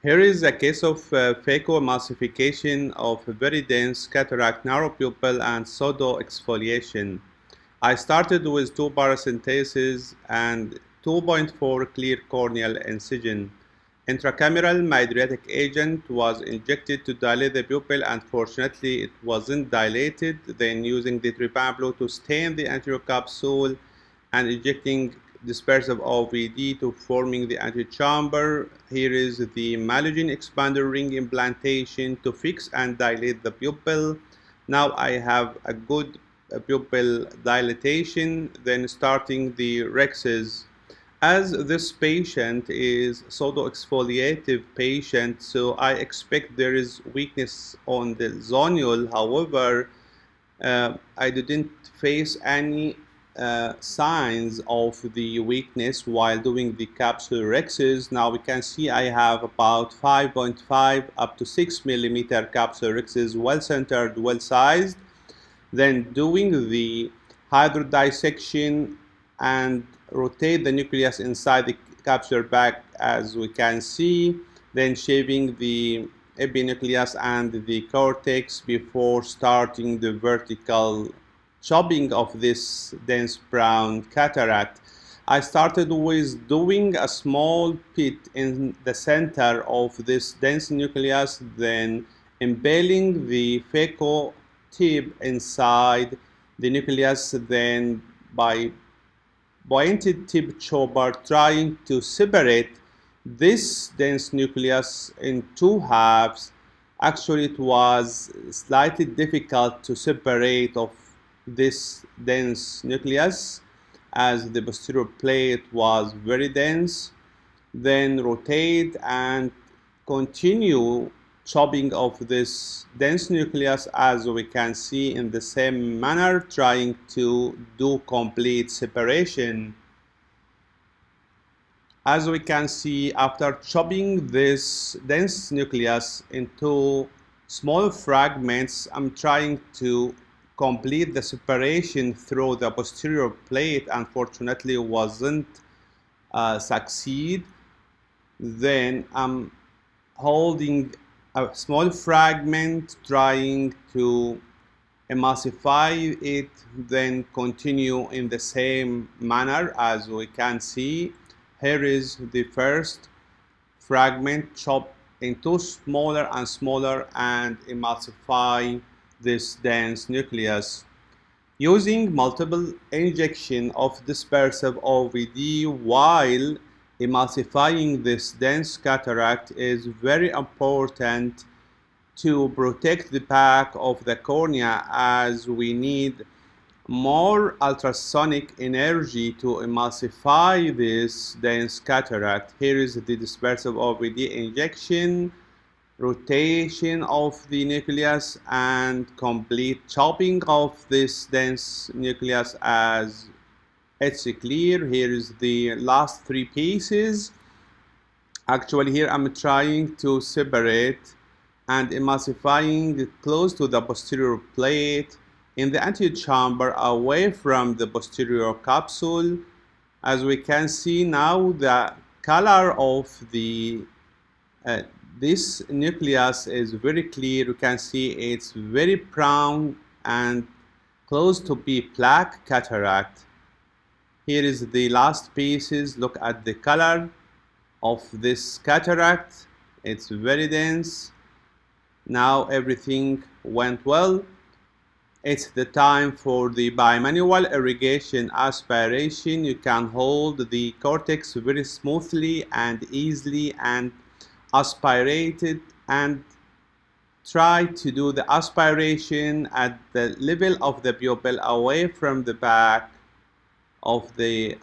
Here is a case of phacoemulsification of a very dense cataract, narrow pupil, and pseudo-exfoliation. I started with 2 paracentesis and 2.4 clear corneal incision. Intracameral mydriatic agent was injected to dilate the pupil. Unfortunately, it wasn't dilated. Then using the trypan to stain the anterior capsule and injecting dispersive OVD to forming the antechamber. Here is the Malogene expander ring implantation to fix and dilate the pupil. Now I have a good pupil dilatation. Then starting the rexes. As this patient is pseudo-exfoliative patient, so I expect there is weakness on the zonule. However, I didn't face any signs of the weakness while doing the capsular rexes. Now we can see I have about 5.5 up to 6 millimeter capsular rexes, well centered, well sized. Then doing the hydrodissection and rotate the nucleus inside the capsular bag, as we can see. Then shaving the epinucleus and the cortex before starting the vertical chopping of this dense brown cataract. I started with doing a small pit in the center of this dense nucleus, then impaling the phaco tip inside the nucleus, then by pointed tip chopper trying to separate this dense nucleus in 2 halves. Actually, it was slightly difficult to separate of this dense nucleus as the posterior plate was very dense. Then rotate and continue chopping of this dense nucleus, as we can see in the same manner, trying to do complete separation. As we can see, after chopping this dense nucleus into small fragments, I'm trying to complete the separation through the posterior plate. Unfortunately, wasn't succeed. Then I'm holding a small fragment, trying to emulsify it, then continue in the same manner. As we can see, here is the first fragment, chop into smaller and smaller and emulsify this dense nucleus. Using multiple injection of dispersive OVD while emulsifying this dense cataract is very important to protect the back of the cornea, as we need more ultrasonic energy to emulsify this dense cataract. Here is the dispersive OVD injection, rotation of the nucleus, and complete chopping of this dense nucleus as it's clear. Here is the last 3 pieces. Actually, here I'm trying to separate and emulsifying close to the posterior plate in the anterior chamber away from the posterior capsule. As we can see now, the color of the this nucleus is very clear. You can see it's very brown and close to be black cataract. Here is the last pieces. Look at the color of this cataract. It's very dense. Now everything went well. It's the time for the bimanual irrigation aspiration. You can hold the cortex very smoothly and easily and aspirate it, and try to do the aspiration at the level of the pupil, away from the back of the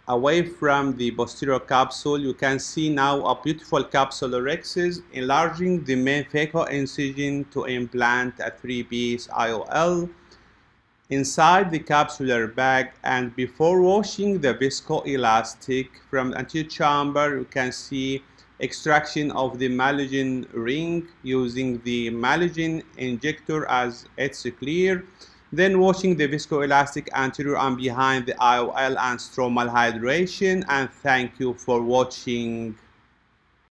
away from the posterior capsule. You can see now a beautiful capsular rexis, enlarging the main phaco incision to implant a 3-piece IOL inside the capsular bag. And before washing the viscoelastic from the anterior chamber, you can see extraction of the Malogene ring using the Malogene injector, as it's clear. Then washing the viscoelastic anterior and behind the IOL and stromal hydration. And thank you for watching.